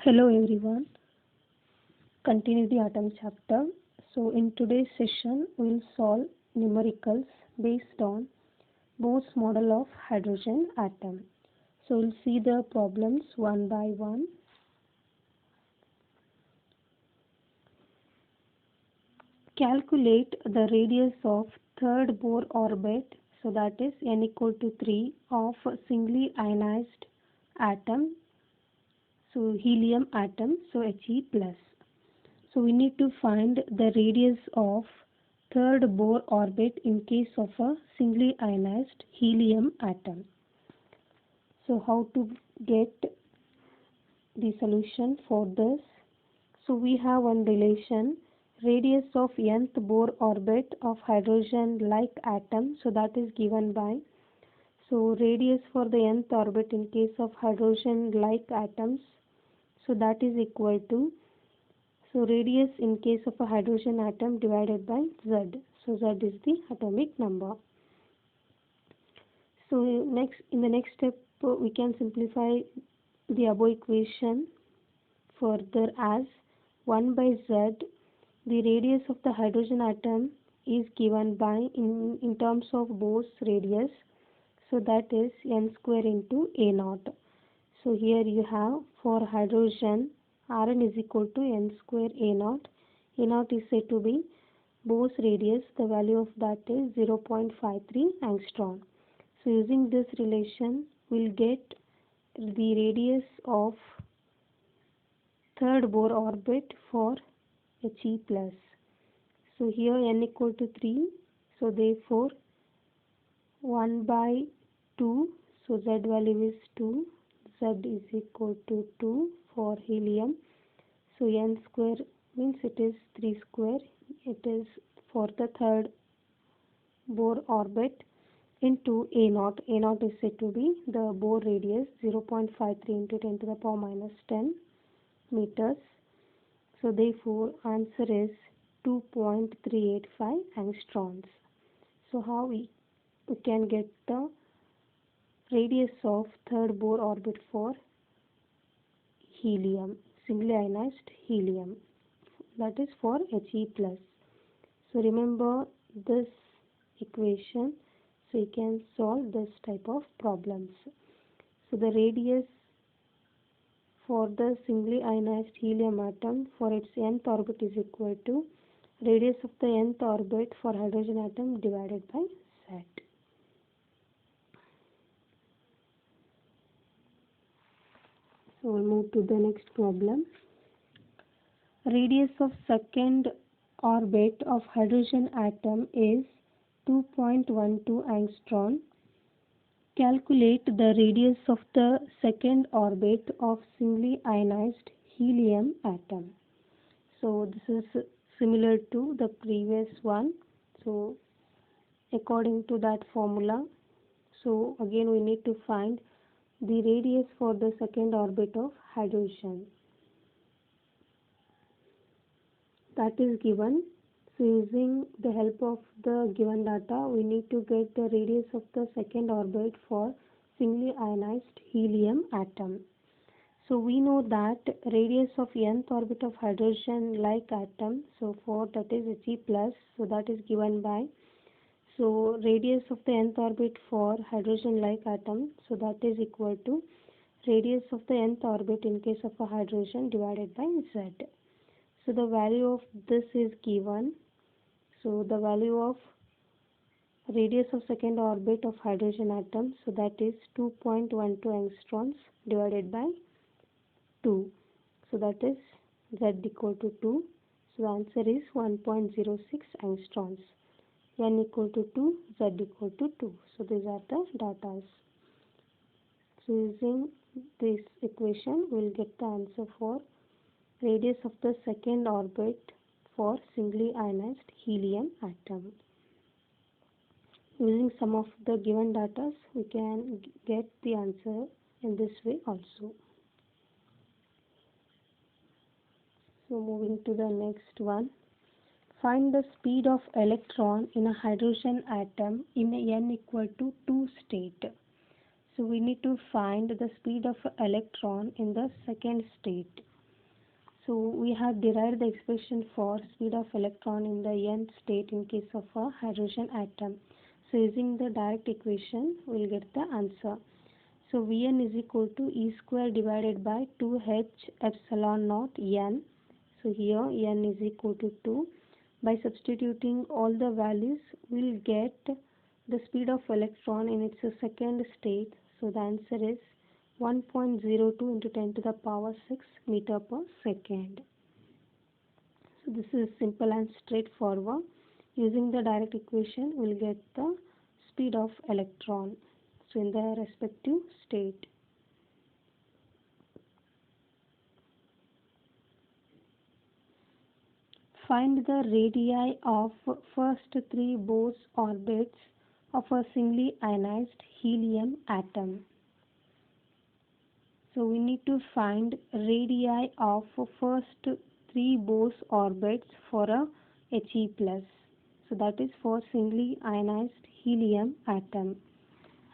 Hello everyone, continue the atom chapter. So in today's session we'll solve numericals based on Bohr's model of hydrogen atom. So we'll see the problems one by one. Calculate the radius of third Bohr orbit, so that is n equal to 3 of a singly ionized atom, so helium atom, so He plus. So we need to find the radius of third Bohr orbit in case of a singly ionized helium atom. So how to get the solution for this? So we have one relation, radius of nth Bohr orbit of hydrogen like atom, so that is given by, so radius for the nth orbit in case of hydrogen like atoms, so that is equal to, so radius in case of a hydrogen atom divided by Z. So Z is the atomic number. So in the next step we can simplify the above equation further as 1 by Z. The radius of the hydrogen atom is given by in terms of Bohr's radius. So that is n square into A naught. So here you have for hydrogen Rn is equal to n square A naught. A naught is said to be Bohr's radius. The value of that is 0.53 angstrom. So using this relation, we'll get the radius of third Bohr orbit for He plus. So here n equal to 3. So therefore 1 by 2. So Z value is 2. Z is equal to 2 for helium. So n square means it is 3 square. It is for the third Bohr orbit into A naught. A naught is said to be the Bohr radius, 0.53 into 10 to the power minus 10 meters. So therefore answer is 2.385 angstroms. So how we can get the radius of third Bohr orbit for helium, singly ionized helium, that is for He plus. So remember this equation, so you can solve this type of problems. So the radius for the singly ionized helium atom for its nth orbit is equal to radius of the nth orbit for hydrogen atom divided by Z. So we'll move to the next problem. Radius of second orbit of hydrogen atom is 2.12 angstrom. Calculate the radius of the second orbit of singly ionized helium atom. So this is similar to the previous one. So according to that formula, so again we need to find the radius for the second orbit of hydrogen. That is given. So using the help of the given data, we need to get the radius of the second orbit for singly ionized helium atom. So we know that radius of nth orbit of hydrogen like atom, so for that is He plus, so that is given by, so radius of the nth orbit for hydrogen like atom, so that is equal to radius of the nth orbit in case of a hydrogen divided by Z. So the value of this is given. So the value of radius of second orbit of hydrogen atom, so that is 2.12 angstroms divided by 2. So that is Z equal to 2. So the answer is 1.06 angstroms. N equal to 2, Z equal to 2. So these are the datas. So using this equation, we will get the answer for radius of the second orbit for singly ionized helium atom. Using some of the given data, we can get the answer in this way also. So moving to the next one. Find the speed of electron in a hydrogen atom in a n equal to 2 state. So we need to find the speed of electron in the second state. So we have derived the expression for speed of electron in the nth state in case of a hydrogen atom. So using the direct equation, we will get the answer. So Vn is equal to E square divided by 2h epsilon naught n. So here n is equal to 2. By substituting all the values, we will get the speed of electron in its second state. So the answer is 1.02 into 10 to the power 6 meter per second. So this is simple and straightforward. Using the direct equation, we will get the speed of electron, so in the respective state. Find the radii of first three Bose orbits of a singly ionized helium atom. So we need to find radii of first three Bose orbits for a He+. So that is for singly ionized helium atom.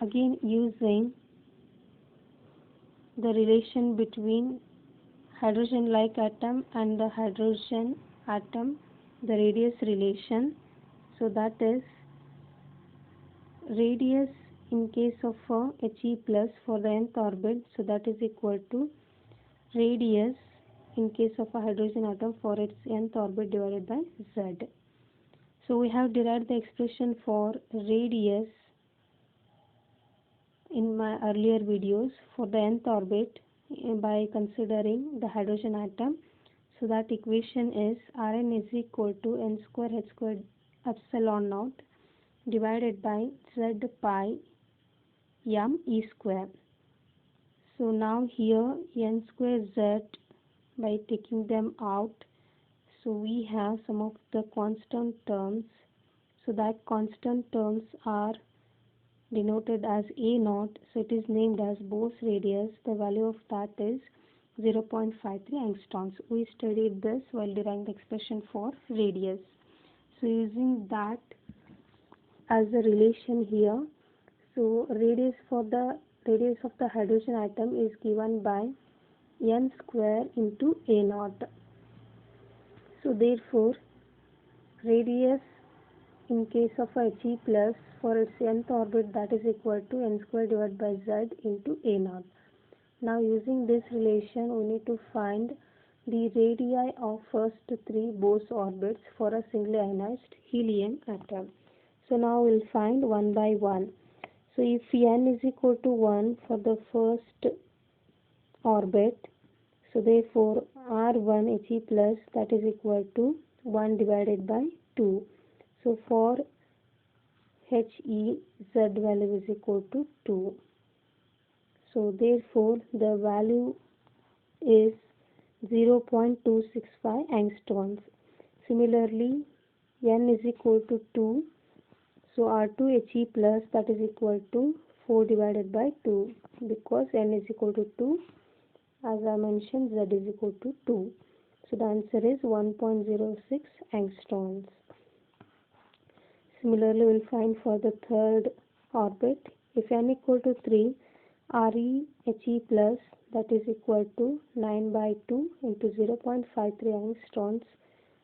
Again, using the relation between hydrogen-like atom and the hydrogen atom, the radius relation. So that is radius in case of He plus for the nth orbit, so that is equal to radius in case of a hydrogen atom for its nth orbit divided by Z. So we have derived the expression for radius in my earlier videos for the nth orbit by considering the hydrogen atom. So that equation is Rn is equal to n square h squared epsilon naught divided by Z pi m E square. So now here n square Z, by taking them out, so we have some of the constant terms. So that constant terms are denoted as A naught, so it is named as Bose radius. The value of that is 0.53 angstroms. We studied this while deriving the expression for radius. So using that as a relation here, so radius of the hydrogen atom is given by n square into A naught. So therefore radius in case of a He plus for its nth orbit, that is equal to n square divided by Z into A naught. Now using this relation, we need to find the radii of first three Bose orbits for a singly ionized helium atom. So now we will find one by one. So if n is equal to 1 for the first orbit, so therefore R1 He plus, that is equal to 1 divided by 2. So for He, Z value is equal to 2. So therefore the value is 0.265 angstroms. Similarly, n is equal to 2. So R2 He plus, that is equal to 4 divided by 2, because n is equal to 2. As I mentioned, Z is equal to 2. So the answer is 1.06 angstroms. Similarly, we will find for the third orbit, if n equal to 3, Re He plus, that is equal to 9 by 2 into 0.53 angstroms.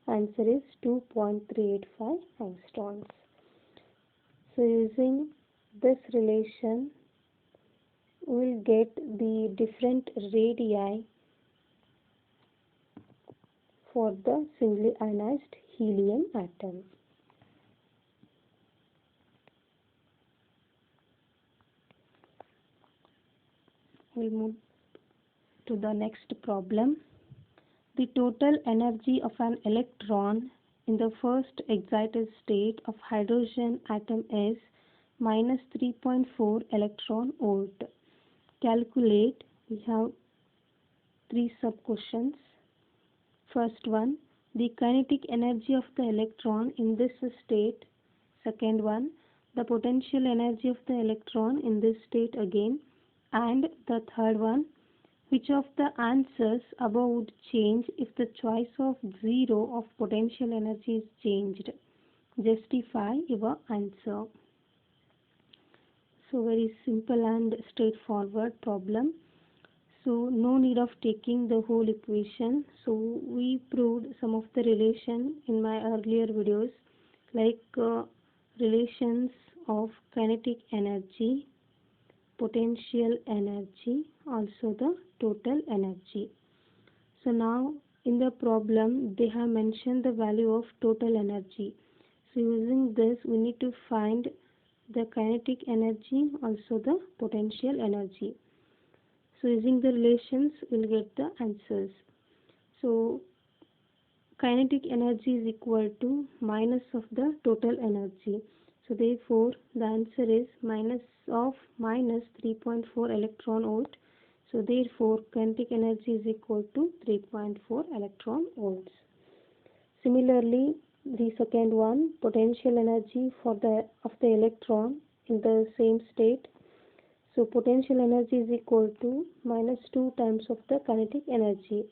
Answer is 2.385 angstroms. So using this relation, we will get the different radii for the singly ionized helium atom. We'll move to the next problem. The total energy of an electron in the first excited state of hydrogen atom is minus 3.4 electron volt. Calculate. We have three sub questions. First one, the kinetic energy of the electron in this state. Second one, the potential energy of the electron in this state again. And the third one, which of the answers above would change if the choice of 0 of potential energy is changed? Justify your answer. So very simple and straightforward problem. So no need of taking the whole equation. So we proved some of the relation in my earlier videos, like relations of kinetic energy, potential energy, also the total energy. So now in the problem they have mentioned the value of total energy. So using this we need to find the kinetic energy, also the potential energy. So using the relations we'll get the answers. So kinetic energy is equal to minus of the total energy. So therefore the answer is minus 3.4 electron volt. So therefore kinetic energy is equal to 3.4 electron volts. Similarly, the second one, potential energy for the electron in the same state. So potential energy is equal to minus 2 times of the kinetic energy.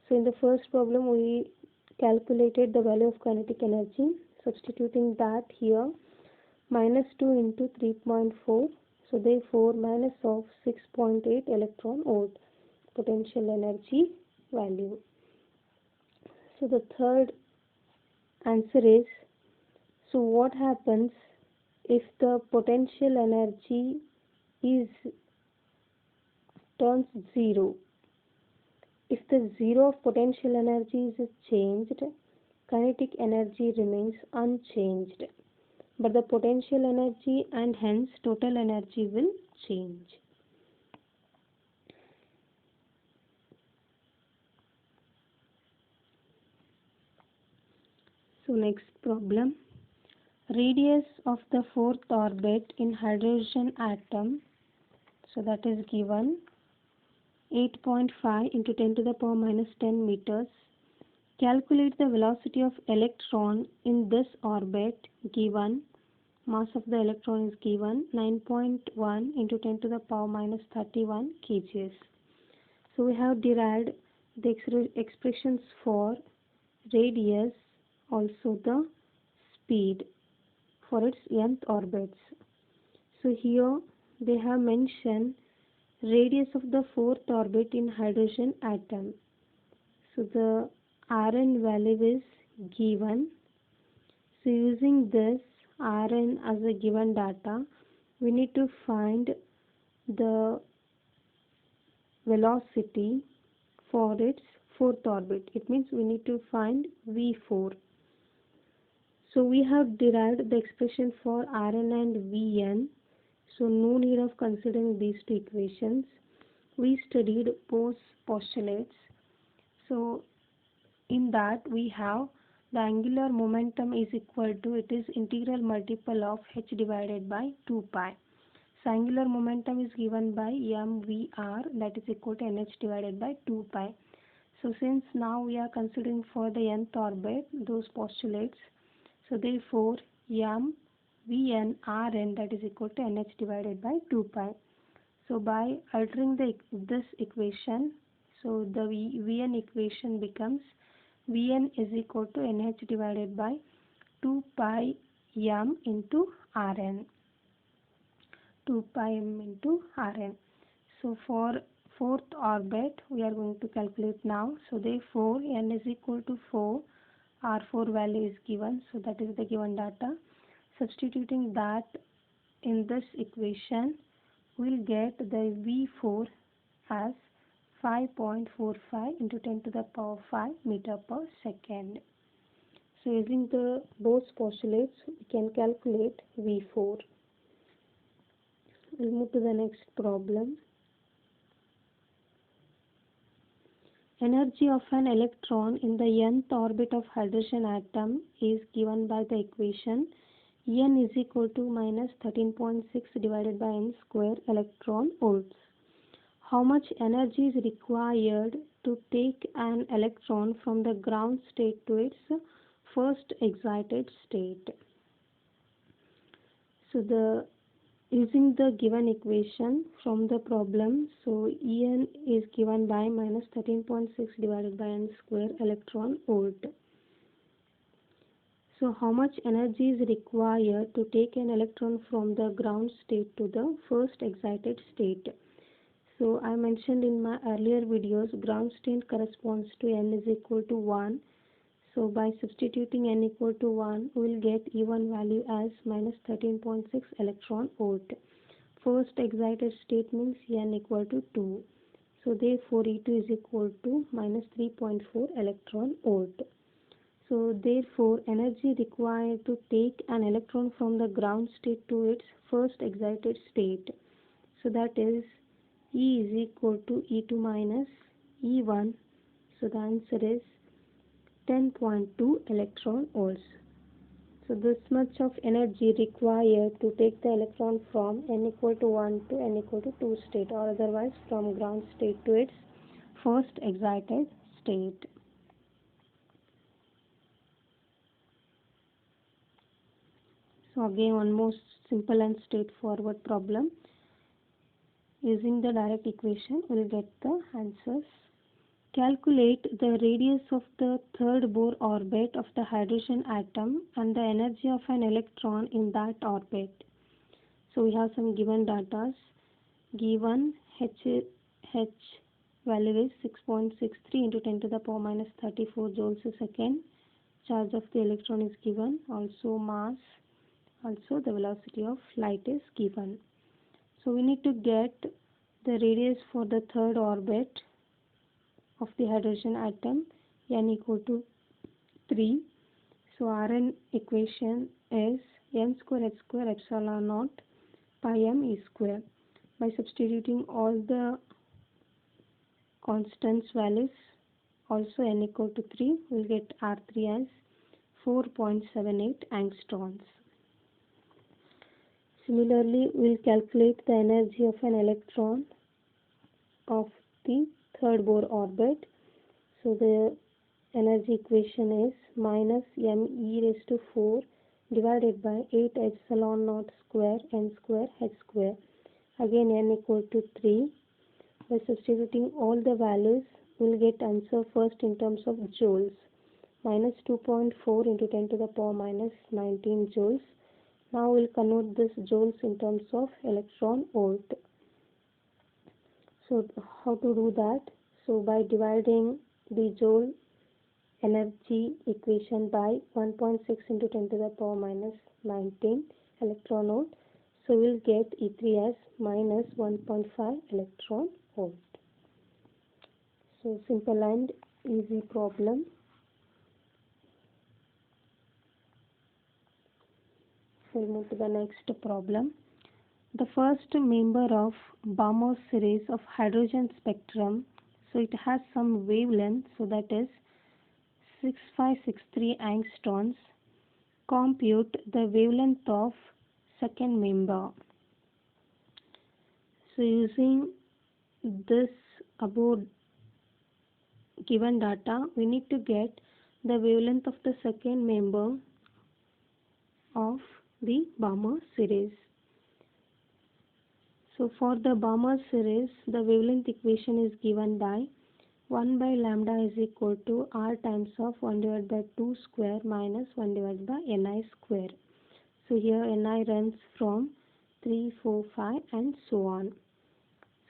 So in the first problem we calculated the value of kinetic energy, substituting that here, minus 2 into 3.4. So therefore minus of 6.8 electron volt potential energy value. So the third answer is, so what happens if the potential energy is turns 0? If the 0 of potential energy is changed, kinetic energy remains unchanged, but the potential energy and hence total energy will change. So next problem, radius of the fourth orbit in hydrogen atom, so that is given 8.5 into 10 to the power minus 10 meters. Calculate the velocity of electron in this orbit given. Mass of the electron is given 9.1 into 10 to the power minus 31 kgs. So we have derived the expressions for radius, also the speed for its nth orbits. So here they have mentioned radius of the fourth orbit in hydrogen atom. So the Rn value is given. So using this Rn as a given data, we need to find the velocity for its fourth orbit. It means we need to find V4. So we have derived the expression for Rn and Vn. So no need of considering these two equations. We studied both postulates. So in that we have the angular momentum is equal to, it is integral multiple of h divided by 2 pi. So angular momentum is given by mvr, that is equal to nh divided by 2 pi. So since now we are considering for the nth orbit those postulates, so therefore m Vn Rn, that is equal to nh divided by 2 pi. So by altering this equation, so the Vn equation becomes Vn is equal to nh divided by 2 pi m into Rn. 2 pi m into Rn. So for fourth orbit we are going to calculate now. So therefore n is equal to 4. R4 value is given. So that is the given data. Substituting that in this equation, we'll get the V4 as 5.45 into 10 to the power 5 meter per second. So using the both postulates, we can calculate V4. We'll move to the next problem. Energy of an electron in the nth orbit of hydrogen atom is given by the equation n is equal to minus 13.6 divided by n square electron volts. How much energy is required to take an electron from the ground state to its first excited state? So using the given equation from the problem, so En is given by minus 13.6 divided by n square electron volt. So how much energy is required to take an electron from the ground state to the first excited state? So I mentioned in my earlier videos, ground state corresponds to n is equal to 1. So by substituting n equal to 1, we will get E1 value as minus 13.6 electron volt. First excited state means n equal to 2. So therefore E2 is equal to minus 3.4 electron volt. So therefore energy required to take an electron from the ground state to its first excited state. So that is E is equal to E2 minus E1. So the answer is 10.2 electron volts. So this much of energy required to take the electron from n equal to 1 to n equal to 2 state, or otherwise from ground state to its first excited state. So again one more simple and straightforward problem. Using the direct equation, we will get the answers. Calculate the radius of the third Bohr orbit of the hydrogen atom and the energy of an electron in that orbit. So we have some given data. Given H value is 6.63 into 10 to the power minus 34 joules a second. Charge of the electron is given. Also mass. Also the velocity of light is given. So we need to get the radius for the third orbit of the hydrogen atom, n equal to 3. So Rn equation is m square h square epsilon naught pi m e square. By substituting all the constants values, also n equal to 3, we will get R3 as 4.78 angstroms. Similarly, we will calculate the energy of an electron of the third Bohr orbit. So the energy equation is minus m e raised to 4 divided by 8 epsilon naught square n square h square. Again n equal to 3. By substituting all the values, we will get answer first in terms of joules. Minus 2.4 into 10 to the power minus 19 joules. Now we will convert this joules in terms of electron volt. So how to do that? So by dividing the joule energy equation by 1.6 into 10 to the power minus 19 electron volt. So we will get E3 as minus 1.5 electron volt. So simple and easy problem. We'll move to the next problem. The first member of Balmer series of hydrogen spectrum, so it has some wavelength, so that is 6563 angstroms. Compute the wavelength of second member. So using this above given data, we need to get the wavelength of the second member of the Balmer series. So for the Balmer series, the wavelength equation is given by 1 by lambda is equal to r times of 1 divided by 2 square minus 1 divided by ni square. So here ni runs from 3, 4, 5 and so on.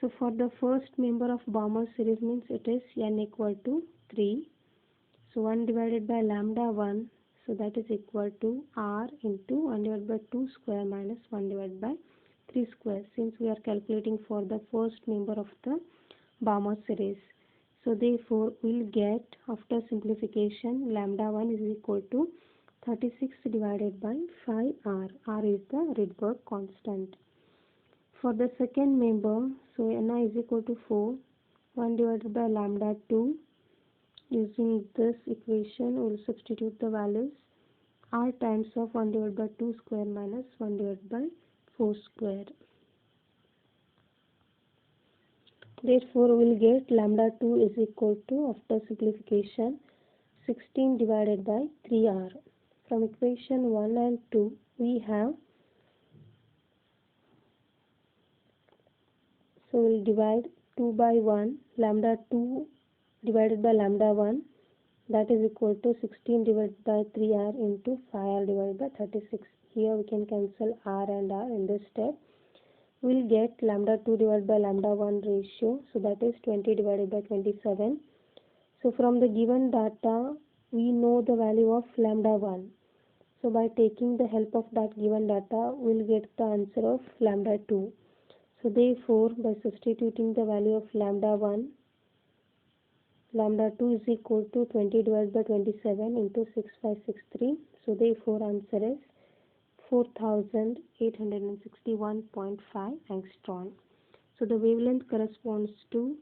So for the first member of Balmer series means it is n equal to 3. So 1 divided by lambda 1, so that is equal to r into 1 divided by 2 square minus 1 divided by 3 square, since we are calculating for the first member of the Balmer series. So therefore we will get, after simplification, lambda 1 is equal to 36 divided by 5r. R is the Rydberg constant. For the second member, so ni is equal to 4, 1 divided by lambda 2. Using this equation, we will substitute the values. R times of 1 divided by 2 square minus 1 divided by 4 square. Therefore, we will get lambda 2 is equal to, after simplification, 16 divided by 3r. From equation 1 and 2, we have, so we will divide 2 by 1, lambda 2 divided by lambda 1, that is equal to 16 divided by 3r into 5r divided by 36. Here we can cancel r and r in this step. we'll get lambda 2 divided by lambda 1 ratio. So that is 20 divided by 27. So from the given data, we know the value of lambda 1. So by taking the help of that given data, we'll get the answer of lambda 2. So therefore, by substituting the value of lambda 1, lambda 2 is equal to 20 divided by 27 into 6563. So therefore, answer is 4861.5 angstrom. So the wavelength corresponds to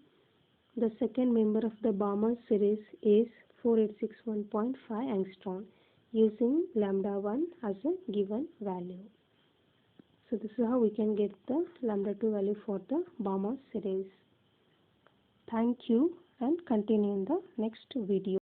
the second member of the Balmer series is 4861.5 angstrom using lambda 1 as a given value. So this is how we can get the lambda 2 value for the Balmer series. Thank you and continue in the next video.